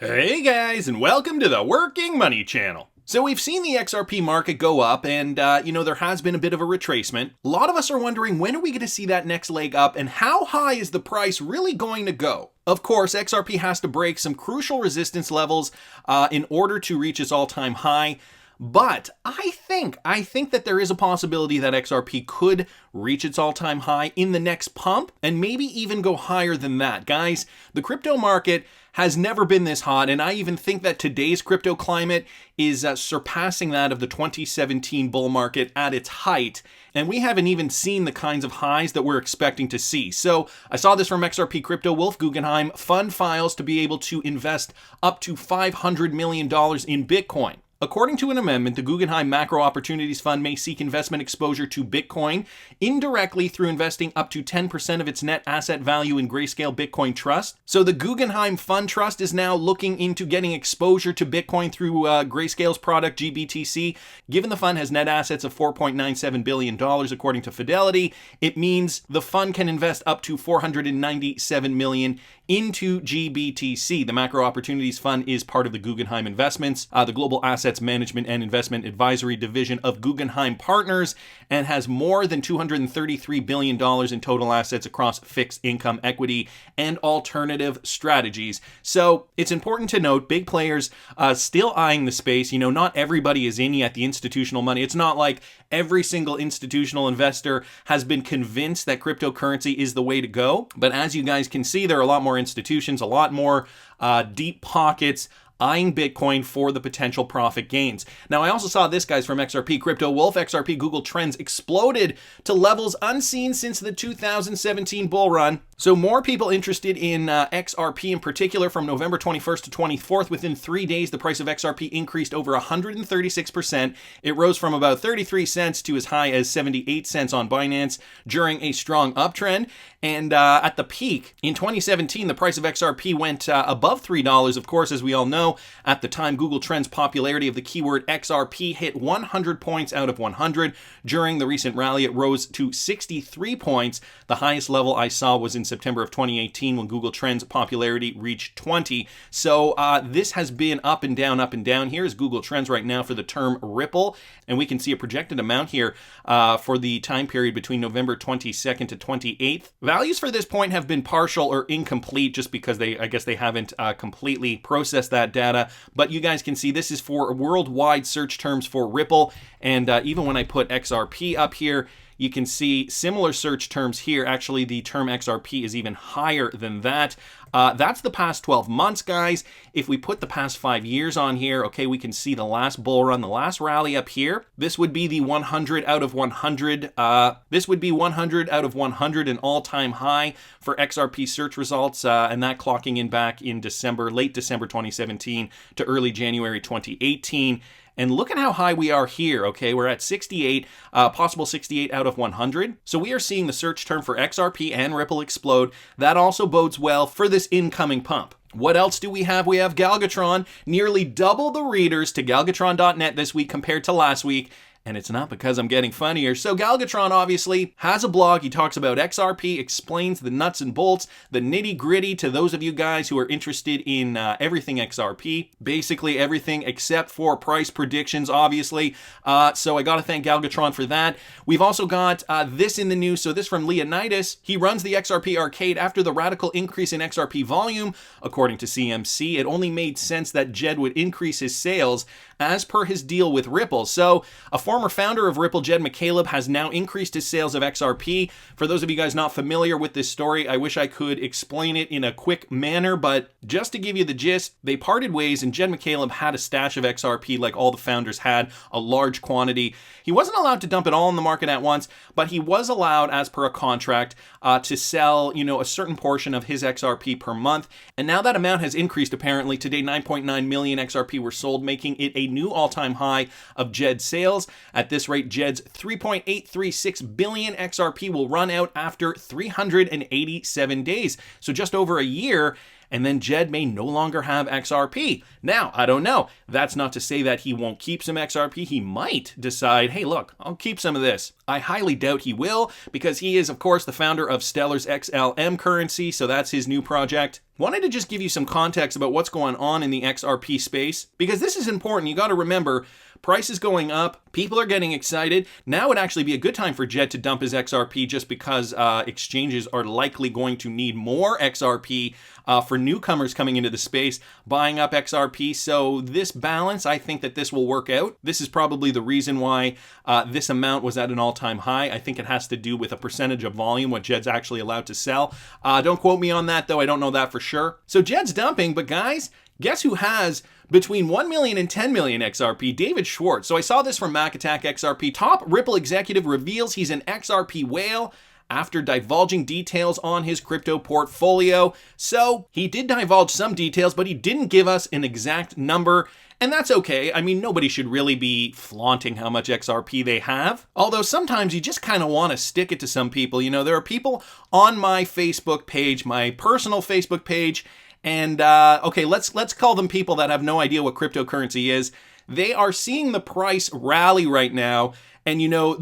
Hey guys, and welcome to the Working Money Channel. So we've seen the XRP market go up and, there has been a bit of a retracement. A lot of us are wondering, when are we going to see that next leg up and how high is the price really going to go? Of course, XRP has to break some crucial resistance levels in order to reach its all-time high. But I think that there is a possibility that XRP could reach its all-time high in the next pump and maybe even go higher than that. Guys, the crypto market has never been this hot, and I even think that today's crypto climate is surpassing that of the 2017 bull market at its height, and we haven't even seen the kinds of highs that we're expecting to see. So I saw this from XRP CryptoWolf Guggenheim, fund files to be able to invest up to $500 million in Bitcoin. According to an amendment, the Guggenheim Macro Opportunities Fund may seek investment exposure to Bitcoin indirectly through investing up to 10% of its net asset value in Grayscale Bitcoin Trust. So the Guggenheim Fund Trust is now looking into getting exposure to Bitcoin through Grayscale's product GBTC. Given the fund has net assets of $4.97 billion according to Fidelity, it means the fund can invest up to $497 million into GBTC. The Macro Opportunities Fund is part of the Guggenheim Investments, the global assets management and investment advisory division of Guggenheim Partners, and has more than $233 billion in total assets across fixed income, equity, and alternative strategies. So it's important to note, big players still eyeing the space. Not everybody is in yet, the institutional money. It's not like every single institutional investor has been convinced that cryptocurrency is the way to go. But as you guys can see, there are a lot more institutions, a lot more deep pockets eyeing Bitcoin for the potential profit gains. Now, I also saw this, guys, from XRP CryptoWolf. XRP Google Trends exploded to levels unseen since the 2017 bull run. So more people interested in XRP in particular. From November 21st to 24th, within 3 days, the price of XRP increased over 136%. It rose from about 33 cents to as high as 78 cents on Binance during a strong uptrend. And at the peak in 2017, the price of XRP went above $3, of course, as we all know. At the time, Google Trends' popularity of the keyword XRP hit 100 points out of 100. During the recent rally, it rose to 63 points. The highest level I saw was in September of 2018 when Google Trends' popularity reached 20. So this has been up and down, up and down. Here is Google Trends right now for the term Ripple, and we can see a projected amount here for the time period between November 22nd to 28th. Values for this point have been partial or incomplete just because I guess they haven't completely processed that data, but you guys can see this is for worldwide search terms for Ripple, and even when I put XRP up here, you can see similar search terms here. Actually, the term XRP is even higher than that. That's the past 12 months, guys. If we put the past 5 years on here, okay, we can see the last bull run, the last rally up here. This would be the 100 out of 100. This would be 100 out of 100, an all-time high for XRP search results, and that clocking in back in December, late December 2017 to early January 2018. And look at how high we are here, okay? We're at 68, possible 68 out of 100. So we are seeing the search term for XRP and Ripple explode. That also bodes well for this incoming pump. What else do we have? We have GALGITRON, nearly double the readers to galgitron.net this week compared to last week. And it's not because I'm getting funnier. So GALGITRON obviously has a blog. He talks about XRP, explains the nuts and bolts, the nitty gritty to those of you guys who are interested in everything XRP. Basically everything except for price predictions, obviously. So I got to thank GALGITRON for that. We've also got this in the news. So this from Leonidas. He runs the XRP arcade after the radical increase in XRP volume. According to CMC, it only made sense that Jed would increase his sales as per his deal with Ripple. So a former founder of Ripple, Jed McCaleb, has now increased his sales of XRP. For those of you guys not familiar with this story, I wish I could explain it in a quick manner, but just to give you the gist, they parted ways and Jed McCaleb had a stash of XRP like all the founders had, a large quantity. He wasn't allowed to dump it all in the market at once, but he was allowed, as per a contract, to sell, a certain portion of his XRP per month. And now that amount has increased, apparently. Today, 9.9 million XRP were sold, making it a new all-time high of Jed's sales. At this rate, Jed's 3.836 billion XRP will run out after 387 days. So just over a year. and then Jed may no longer have XRP. Now, I don't know. That's not to say that he won't keep some XRP. He might decide, hey, look, I'll keep some of this. I highly doubt he will, because he is, of course, the founder of Stellar's XLM currency, so that's his new project. Wanted to just give you some context about what's going on in the XRP space, because this is important. You got to remember, price is going up, people are getting excited. Now would actually be a good time for Jed to dump his XRP, just because exchanges are likely going to need more XRP for newcomers coming into the space, buying up XRP. So this balance, I think that this will work out. This is probably the reason why this amount was at an all-time high. I think it has to do with a percentage of volume, what Jed's actually allowed to sell. Don't quote me on that, though. I don't know that for sure. So Jed's dumping, but guys, guess who has between 1 million and 10 million XRP? David Schwartz. So I saw this from MACKATTACKXRP. Top Ripple executive reveals he's an XRP whale after divulging details on his crypto portfolio. So he did divulge some details, but he didn't give us an exact number. And that's okay. I mean, nobody should really be flaunting how much XRP they have. Although sometimes you just kind of want to stick it to some people. You know, there are people on my Facebook page, my personal Facebook page, and okay, let's call them people that have no idea what cryptocurrency is. They are seeing the price rally right now, and you know,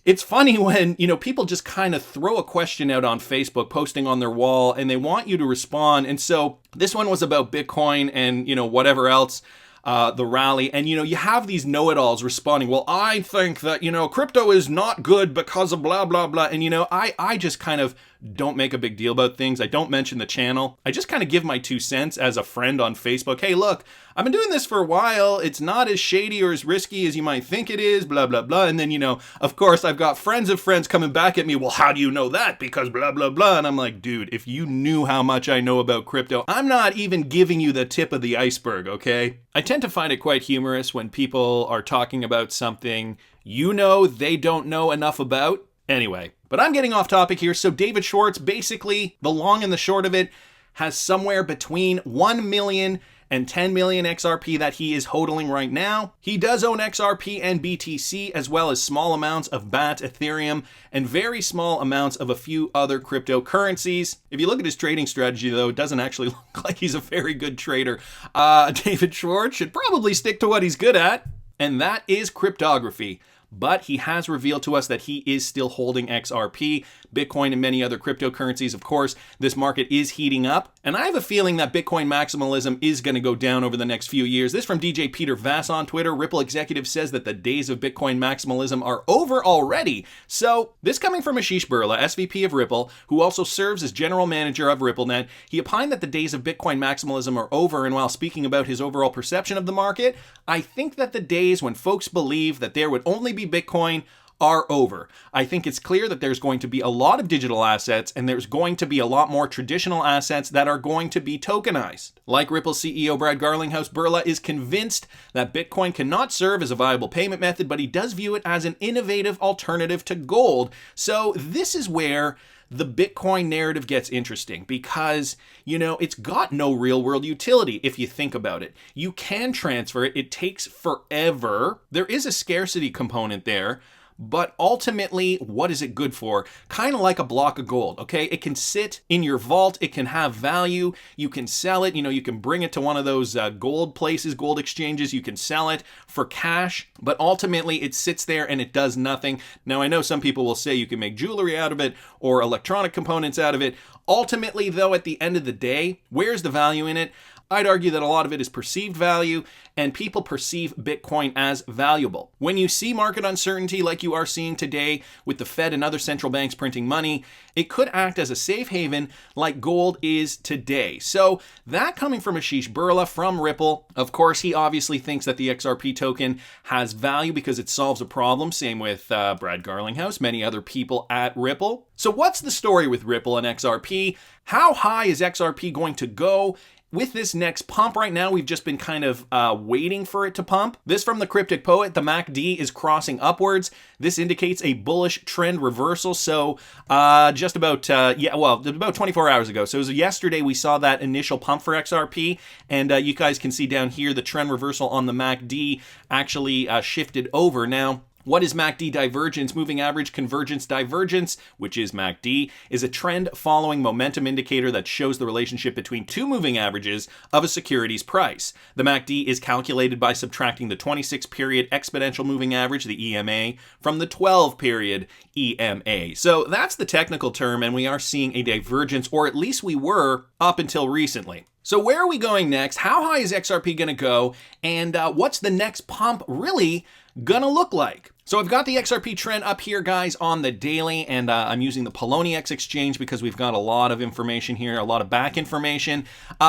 it's funny when, you know, people just kind of throw a question out on Facebook, posting on their wall, and they want you to respond. And so this one was about Bitcoin and, you know, whatever else, the rally. And, you know, you have these know-it-alls responding, well, I think that, you know, crypto is not good because of blah, blah, blah. And, you know, I just kind of don't make a big deal about things. I don't mention the channel. I just kind of give my 2 cents as a friend on Facebook. Hey, look, I've been doing this for a while. It's not as shady or as risky as you might think it is, blah, blah, blah. And then, you know, of course, I've got friends of friends coming back at me. Well, how do you know that? Because blah, blah, blah. And I'm like, dude, if you knew how much I know about crypto, I'm not even giving you the tip of the iceberg, okay? I tend to find it quite humorous when people are talking about something you know they don't know enough about. Anyway, but I'm getting off topic here. So David Schwartz, basically, the long and the short of it, has somewhere between 1 million and 10 million XRP that he is hodling right now. He does own XRP and BTC, as well as small amounts of BAT, Ethereum, and very small amounts of a few other cryptocurrencies. If you look at his trading strategy, though, it doesn't actually look like he's a very good trader. David Schwartz should probably stick to what he's good at, and that is cryptography. But he has revealed to us that he is still holding XRP, Bitcoin, and many other cryptocurrencies. Of course, this market is heating up, and I have a feeling that Bitcoin maximalism is going to go down over the next few years. This from DJ Peter Vass on Twitter. Ripple executive says that the days of Bitcoin maximalism are over already. So this coming from Ashish Burla, SVP of Ripple, who also serves as general manager of RippleNet. He opined that the days of Bitcoin maximalism are over, and while speaking about his overall perception of the market, I think that the days when folks believe that there would only be Bitcoin are over. I think it's clear that there's going to be a lot of digital assets, and there's going to be a lot more traditional assets that are going to be tokenized. Like Ripple CEO Brad Garlinghouse, Burla is convinced that Bitcoin cannot serve as a viable payment method, but he does view it as an innovative alternative to gold. So this is where the Bitcoin narrative gets interesting, because, you know, it's got no real world utility if you think about it. You can transfer it. It takes forever. There is a scarcity component there. But ultimately, what is it good for? Kind of like a block of gold, okay? It can sit in your vault. It can have value. You can sell it. You know, you can bring it to one of those gold places, gold exchanges. You can sell it for cash. But ultimately, it sits there and it does nothing. Now, I know some people will say you can make jewelry out of it or electronic components out of it. Ultimately, though, at the end of the day, where's the value in it? I'd argue that a lot of it is perceived value, and people perceive Bitcoin as valuable. When you see market uncertainty like you are seeing today with the Fed and other central banks printing money, it could act as a safe haven like gold is today. So that coming from Ashish Burla from Ripple. Of course, he obviously thinks that the XRP token has value because it solves a problem. Same with Brad Garlinghouse, many other people at Ripple. So what's the story with Ripple and XRP? How high is XRP going to go? With this next pump right now, we've just been kind of waiting for it to pump. This from the Cryptic Poet, the MACD is crossing upwards. This indicates a bullish trend reversal. So just about, about 24 hours ago. So it was yesterday we saw that initial pump for XRP. And you guys can see down here the trend reversal on the MACD actually shifted over. Now, What is MACD divergence? Moving average convergence divergence, which is MACD, is a trend following momentum indicator that shows the relationship between two moving averages of a security's price. The MACD is calculated by subtracting the 26-period exponential moving average, the EMA, from the 12-period EMA. So that's the technical term, and we are seeing a divergence, or at least we were up until recently. So where are we going next? How high is XRP going to go? And what's the next pump really going to look like? So I've got the XRP trend up here, guys, on the daily, and I'm using the Poloniex exchange because we've got a lot of information here, a lot of back information.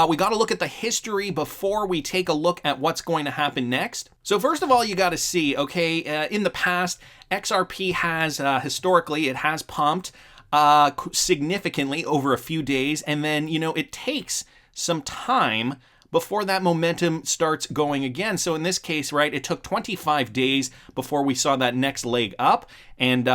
We got to look at the history before we take a look at what's going to happen next. So first of all, you got to see, okay, in the past, XRP has, historically, it has pumped significantly over a few days, and then, it takes some time before that momentum starts going again. So in this case, right, it took 25 days before we saw that next leg up. And,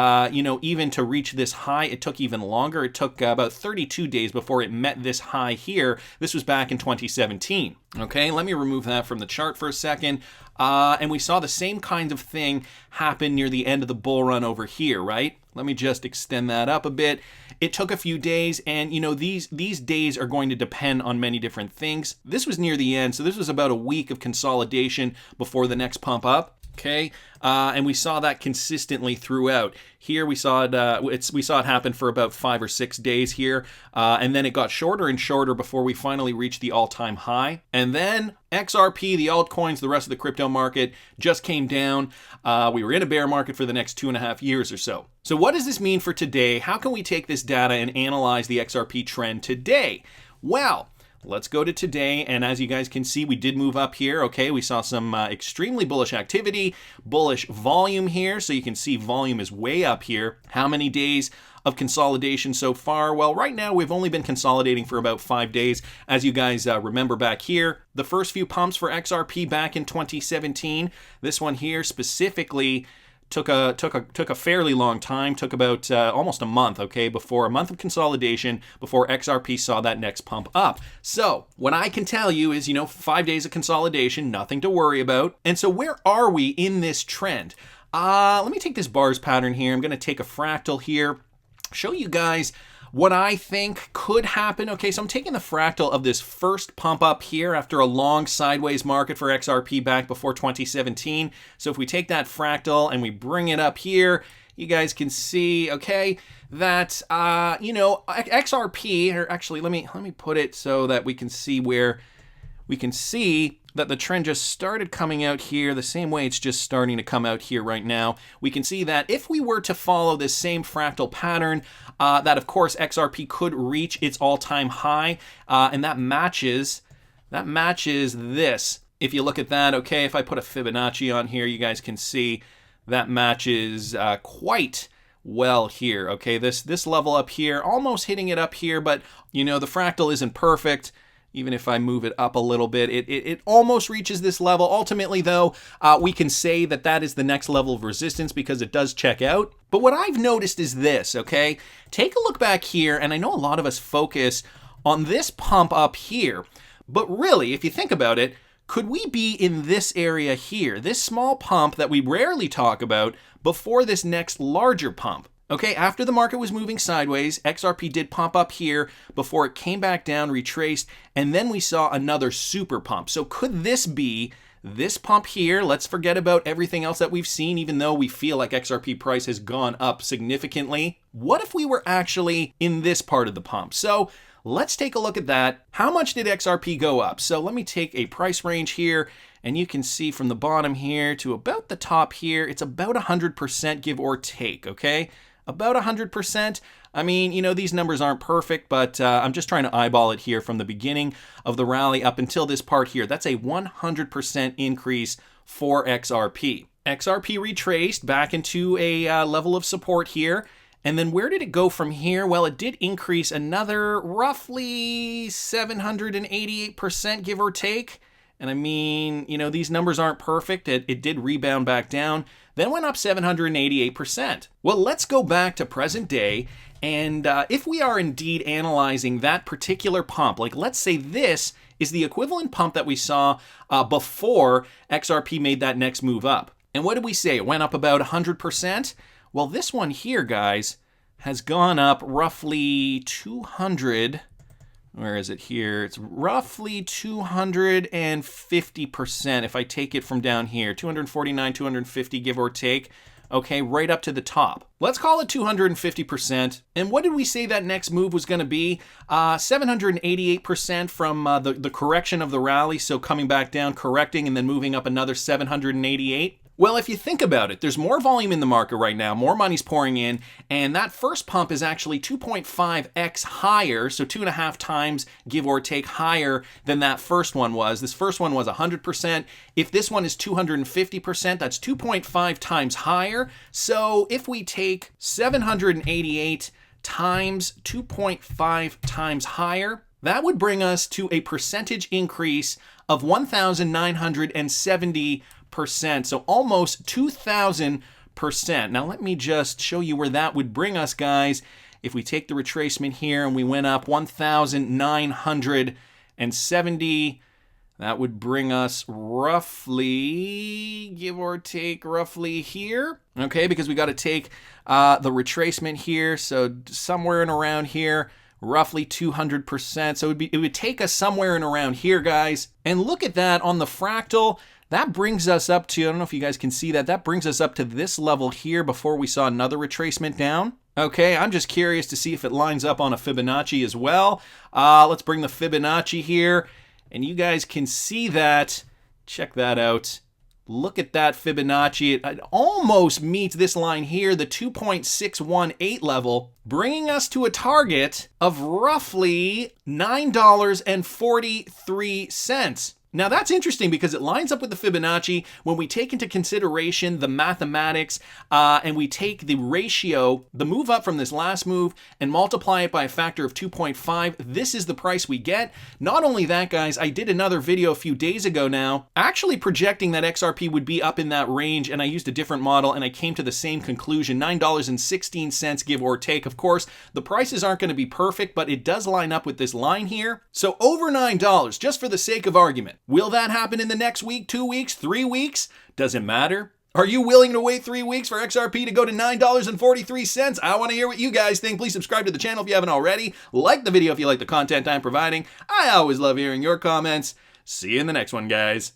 even to reach this high, it took even longer. It took about 32 days before it met this high here. This was back in 2017. Okay, let me remove that from the chart for a second. And we saw the same kind of thing happen near the end of the bull run over here, right? Let me just extend that up a bit. It took a few days, and these days are going to depend on many different things. This was near the end, so this was about a week of consolidation before the next pump up. Okay, and we saw that consistently throughout. Here we saw it. We saw it happen for about 5 or 6 days here, and then it got shorter and shorter before we finally reached the all-time high. And then XRP, the altcoins, the rest of the crypto market just came down. We were in a bear market for the next 2.5 years or so. So what does this mean for today? How can we take this data and analyze the XRP trend today? Well, let's go to today, and as you guys can see, we did move up here. Okay, we saw some extremely bullish activity, bullish volume here, so you can see volume is way up here. How many days of consolidation so far? Well, right now we've only been consolidating for about 5 days. As you guys remember back here, the first few pumps for XRP back in 2017, this one here specifically took a fairly long time, took about almost a month, okay, a month of consolidation before XRP saw that next pump up. So what I can tell you is, 5 days of consolidation, nothing to worry about. And so where are we in this trend? Let me take this bars pattern here. I'm going to take a fractal here, show you guys what I think could happen. Okay, so I'm taking the fractal of this first pump up here after a long sideways market for XRP back before 2017. So if we take that fractal and we bring it up here, you guys can see, okay, that, XRP, or actually let me put it so that we can see where we can see that the trend just started coming out here the same way it's just starting to come out here right now. We can see that if we were to follow this same fractal pattern, that of course XRP could reach its all-time high, and that matches this. If you look at that, okay, if I put a Fibonacci on here, you guys can see that matches quite well here. Okay, this level up here, almost hitting it up here, but the fractal isn't perfect. Even if I move it up a little bit, it almost reaches this level. Ultimately, though, we can say that is the next level of resistance because it does check out. But what I've noticed is this, okay? Take a look back here, and I know a lot of us focus on this pump up here. But really, if you think about it, could we be in this area here, this small pump that we rarely talk about before this next larger pump? Okay, after the market was moving sideways, XRP did pump up here before it came back down, retraced, and then we saw another super pump. So could this be this pump here? Let's forget about everything else that we've seen, even though we feel like XRP price has gone up significantly. What if we were actually in this part of the pump? So let's take a look at that. How much did XRP go up? So let me take a price range here, and you can see from the bottom here to about the top here, it's about 100% give or take, okay? About 100%. I mean, these numbers aren't perfect, but I'm just trying to eyeball it here from the beginning of the rally up until this part here. That's a 100% increase for XRP. XRP retraced back into a level of support here. And then where did it go from here? Well, it did increase another roughly 788%, give or take. And I mean, these numbers aren't perfect. It did rebound back down, then went up 788%. Well, let's go back to present day. And if we are indeed analyzing that particular pump, like let's say this is the equivalent pump that we saw before XRP made that next move up. And what did we say? It went up about 100%. Well, this one here, guys, has gone up roughly 200. Where is it here? It's roughly 250% if I take it from down here. 249, 250, give or take. Okay, right up to the top. Let's call it 250%. And what did we say that next move was going to be? 788% from the correction of the rally. So coming back down, correcting, and then moving up another 788. Well, if you think about it, there's more volume in the market right now, more money's pouring in, and that first pump is actually 2.5x higher, so 2.5 times, give or take, higher than that first one was. This first one was 100%. If this one is 250%, that's 2.5 times higher. So if we take 788 times 2.5 times higher, that would bring us to a percentage increase of 1,970%. So almost 2,000%. Now let me just show you where that would bring us, guys. If we take the retracement here and we went up 1,970, that would bring us roughly, give or take, roughly here. Okay, because we got to take the retracement here, so somewhere in around here. Roughly 200%. So it would take us somewhere in around here, guys. And look at that on the fractal. That brings us up to, I don't know if you guys can see that, that brings us up to this level here before we saw another retracement down. Okay, I'm just curious to see if it lines up on a Fibonacci as well. Let's bring the Fibonacci here, and you guys can see that. Check that out. Look at that Fibonacci. It almost meets this line here, the 2.618 level, bringing us to a target of roughly $9.43. Now that's interesting because it lines up with the Fibonacci when we take into consideration the mathematics and we take the ratio, the move up from this last move, and multiply it by a factor of 2.5. This is the price we get. Not only that, guys, I did another video a few days ago now, actually projecting that XRP would be up in that range, and I used a different model and I came to the same conclusion, $9.16, give or take. Of course, the prices aren't going to be perfect, but it does line up with this line here. So over $9, just for the sake of argument. Will that happen in the next week, 2 weeks, 3 weeks? Does it matter? Are you willing to wait 3 weeks for XRP to go to $9.43? I want to hear what you guys think. Please subscribe to the channel if you haven't already. Like the video if you like the content I'm providing. I always love hearing your comments. See you in the next one, guys.